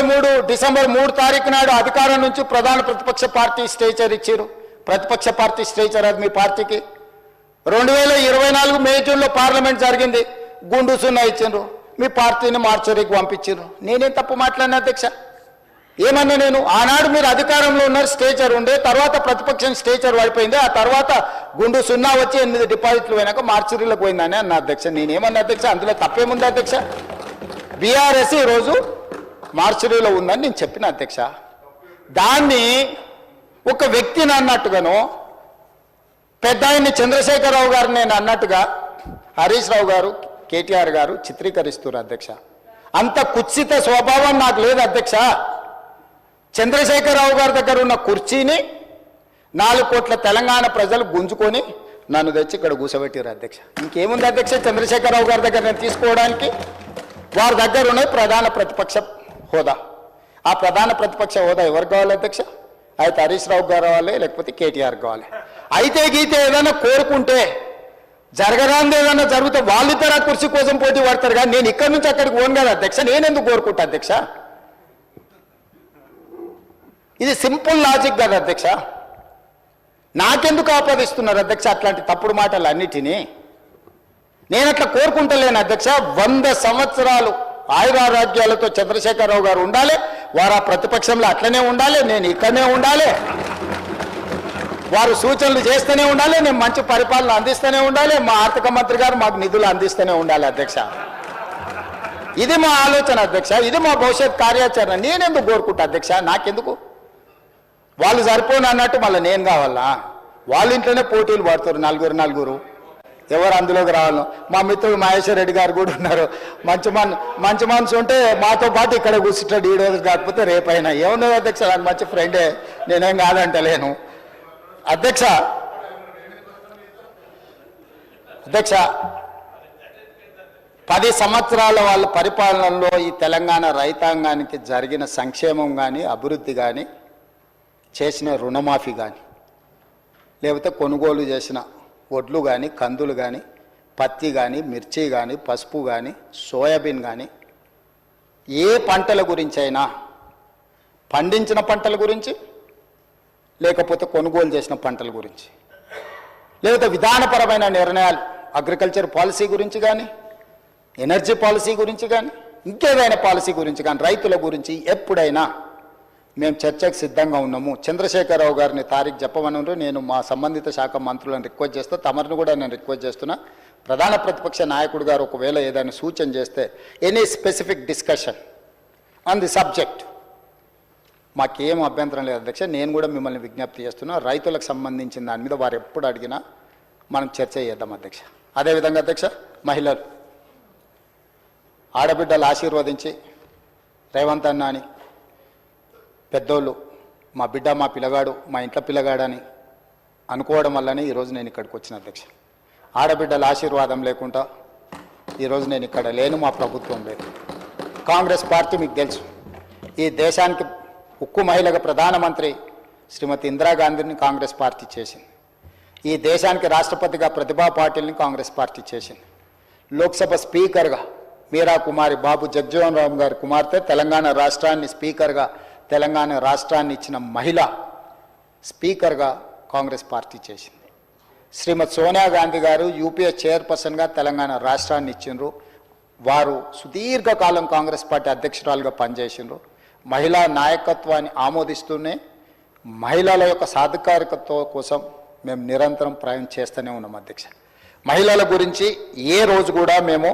2023 December 3 తారీఖు నాడు అధికారం నుంచి ప్రధాన ప్రతిపక్ష పార్టీ స్టేచర్ ఇచ్చారు. ప్రతిపక్ష పార్టీ స్టేచర్ అది మీ పార్టీకి. 2024 మే జూన్లో పార్లమెంట్ జరిగింది, గుండు సున్నా ఇచ్చిండ్రు, మీ పార్టీని మార్చరీకి పంపించారు. నేనేం తప్పు మాట్లాడిన అధ్యక్ష? ఏమన్నా నేను? ఆనాడు మీరు అధికారంలో ఉన్నారు, స్టేచర్ ఉండే, తర్వాత ప్రతిపక్షం స్టేచర్ పడిపోయింది, ఆ తర్వాత గుండు సున్నా వచ్చి 8 డిపాజిట్లు పోయినాక మార్చరీలకు పోయిందని అన్న అధ్యక్ష. నేనేమన్నా అధ్యక్ష? అందులో తప్పేముంది అధ్యక్ష? బీఆర్ఎస్ ఈరోజు మార్చరీలో ఉందని నేను చెప్పిన అధ్యక్ష. దాన్ని ఒక వ్యక్తిని అన్నట్టుగానో, పెద్ద ఆయన్ని చంద్రశేఖరరావు గారు నేను అన్నట్టుగా హరీష్ రావు గారు, కేటీఆర్ గారు చిత్రీకరిస్తున్నారు అధ్యక్ష. అంత కుత్సిత స్వభావం నాకు లేదు అధ్యక్ష. చంద్రశేఖరరావు గారి దగ్గర ఉన్న కుర్చీని 4 కోట్ల తెలంగాణ ప్రజలు గుంజుకొని నన్ను తెచ్చి ఇక్కడ కూర్చోబెట్టారు అధ్యక్ష. ఇంకేముంది అధ్యక్ష చంద్రశేఖరరావు గారి దగ్గర నేను తీసుకోవడానికి? వారి దగ్గర ఉన్నది ప్రధాన ప్రతిపక్ష హోదా. ఆ ప్రధాన ప్రతిపక్ష హోదా ఎవరికి కావాలి అధ్యక్ష? అయితే హరీష్ రావు గారు కావాలి, లేకపోతే కేటీఆర్ కావాలి. అయితే గీతే ఏదైనా కోరుకుంటే జరగరాంది ఏదైనా జరిగితే వాళ్ళిద్దరు ఆ కుర్చీ కోసం పోటీ పడతారు. కానీ నేను ఇక్కడి నుంచి అక్కడికి పోను కదా అధ్యక్ష. నేనెందుకు కోరుకుంటా అధ్యక్ష? ఇది సింపుల్ లాజిక్ కదా అధ్యక్ష. నాకెందుకు ఆపాదిస్తున్నారు అధ్యక్ష అట్లాంటి తప్పుడు మాటలు అన్నిటినీ? నేను అట్లా కోరుకుంటలేను అధ్యక్ష. 100 సంవత్సరాలు ఆయురారోగ్యాలతో చంద్రశేఖరరావు గారు ఉండాలి, వారు ఆ ప్రతిపక్షంలో అట్లనే ఉండాలి, నేను ఇక్కడనే ఉండాలి, వారు సూచనలు చేస్తూనే ఉండాలి, నేను మంచి పరిపాలన అందిస్తూనే ఉండాలి, మా ఆర్థిక మంత్రి గారు మాకు నిధులు అందిస్తూనే ఉండాలి అధ్యక్ష. ఇది మా ఆలోచన అధ్యక్ష, ఇది మా భవిష్యత్ కార్యాచరణ. నేనెందుకు కోరుకుంటా అధ్యక్ష? నాకెందుకు? వాళ్ళు సరిపోను అన్నట్టు మళ్ళీ నేను కావాలా? వాళ్ళ ఇంట్లోనే పోటీలు పడుతారు నలుగురు, ఎవరు అందులోకి రావాలను. మా మిత్రుడు మహేశ్వర్ రెడ్డి గారు కూడా ఉన్నారు. మంచి మనసు ఉంటే మాతో పాటు ఇక్కడ కూర్చుంటాడు, ఈ రోజు కాకపోతే రేపైనా. ఏమున్నది అధ్యక్ష, నాకు మంచి ఫ్రెండే, నేనేం కాదంటలేను అధ్యక్ష. 10 సంవత్సరాల వాళ్ళ పరిపాలనలో ఈ తెలంగాణ రైతాంగానికి జరిగిన సంక్షేమం కానీ, అభివృద్ధి కానీ, చేసిన రుణమాఫీ కానీ, లేకపోతే కొనుగోలు చేసిన వడ్లు కానీ, కందులు కానీ, పత్తి కానీ, మిర్చి కానీ, పసుపు కానీ, సోయాబీన్ కానీ, ఏ పంటల గురించి అయినా, పండించిన పంటల గురించి, లేకపోతే కొనుగోలు చేసిన పంటల గురించి, లేకపోతే విధానపరమైన నిర్ణయాలు అగ్రికల్చర్ పాలసీ గురించి కానీ, ఎనర్జీ పాలసీ గురించి కానీ, ఇంకేదైనా పాలసీ గురించి కానీ, రైతుల గురించి ఎప్పుడైనా మేము చర్చకు సిద్ధంగా ఉన్నాము. చంద్రశేఖరరావు గారిని తారీఖు చెప్పమని నేను మా సంబంధిత శాఖ మంత్రులను రిక్వెస్ట్ చేస్తా, తమరిని కూడా నేను రిక్వెస్ట్ చేస్తున్నా. ప్రధాన ప్రతిపక్ష నాయకుడు గారు ఒకవేళ ఏదైనా సూచన చేస్తే, any specific discussion on the subject, మాకేం అభ్యంతరం లేదు అధ్యక్ష. నేను కూడా మిమ్మల్ని విజ్ఞప్తి చేస్తున్నా, రైతులకు సంబంధించిన దాని మీద వారు ఎప్పుడు అడిగినా మనం చర్చ చేద్దాం అధ్యక్ష. అదేవిధంగా అధ్యక్ష, మహిళలు ఆడబిడ్డలు ఆశీర్వదించి రేవంత్ అన్న అని, పెద్దోళ్ళు మా బిడ్డ, మా పిల్లగాడు, మా ఇంట్లో పిల్లగాడని అనుకోవడం వల్లనే ఈరోజు నేను ఇక్కడికి వచ్చిన అధ్యక్ష. ఆడబిడ్డల ఆశీర్వాదం లేకుండా ఈరోజు నేను ఇక్కడ లేను, మా ప్రభుత్వం లేదు. కాంగ్రెస్ పార్టీ మీకు తెలుసు, ఈ దేశానికి ఉక్కు మహిళగా ప్రధానమంత్రి శ్రీమతి ఇందిరాగాంధీని కాంగ్రెస్ పార్టీ చేసింది. ఈ దేశానికి రాష్ట్రపతిగా ప్రతిభా పాటిల్ని కాంగ్రెస్ పార్టీ చేసింది. లోక్సభ స్పీకర్గా మీరా కుమారి బాబు జగజ్జీవన్ రామ్ గారి కుమార్తె, తెలంగాణ రాష్ట్రాన్ని స్పీకర్గా, తెలంగాణ రాష్ట్రాన్ని ఇచ్చిన మహిళ స్పీకర్గా కాంగ్రెస్ పార్టీ చేసింది. శ్రీమతి సోనియా గాంధీ గారు యూపీఏ చైర్పర్సన్గా తెలంగాణ రాష్ట్రాన్ని ఇచ్చిండ్రు. వారు సుదీర్ఘకాలం కాంగ్రెస్ పార్టీ అధ్యక్షురాలుగా పనిచేసిండ్రు. మహిళా నాయకత్వాన్ని ఆమోదిస్తూనే మహిళల యొక్క సాధికారికత కోసం మేము నిరంతరం ప్రయాణం చేస్తూనే ఉన్నాం అధ్యక్ష. మహిళల గురించి ఏ రోజు కూడా మేము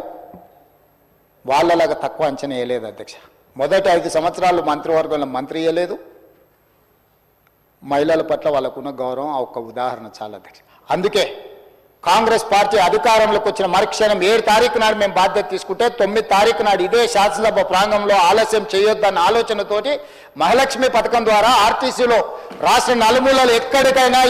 వాళ్ళలాగా తక్కువ అంచనా వేయలేదు అధ్యక్ష. మొదటి 5 సంవత్సరాలు మంత్రివర్గంలో మంత్రి ఇవ్వలేదు. మహిళల పట్ల వాళ్ళకున్న గౌరవం ఆ ఒక్క ఉదాహరణ చాలా అధ్యక్ష. అందుకే కాంగ్రెస్ పార్టీ అధికారంలోకి వచ్చిన మరుక్షణం 7 తారీఖు నాడు మేము బాధ్యత తీసుకుంటే 9 తారీఖు నాడు ఇదే శాసనసభ ప్రాంగణంలో ఆలస్యం చేయొద్దన్న ఆలోచనతోటి మహాలక్ష్మి పథకం ద్వారా ఆర్టీసీలో రాష్ట్ర నలుమూలలు ఎక్కడికైనా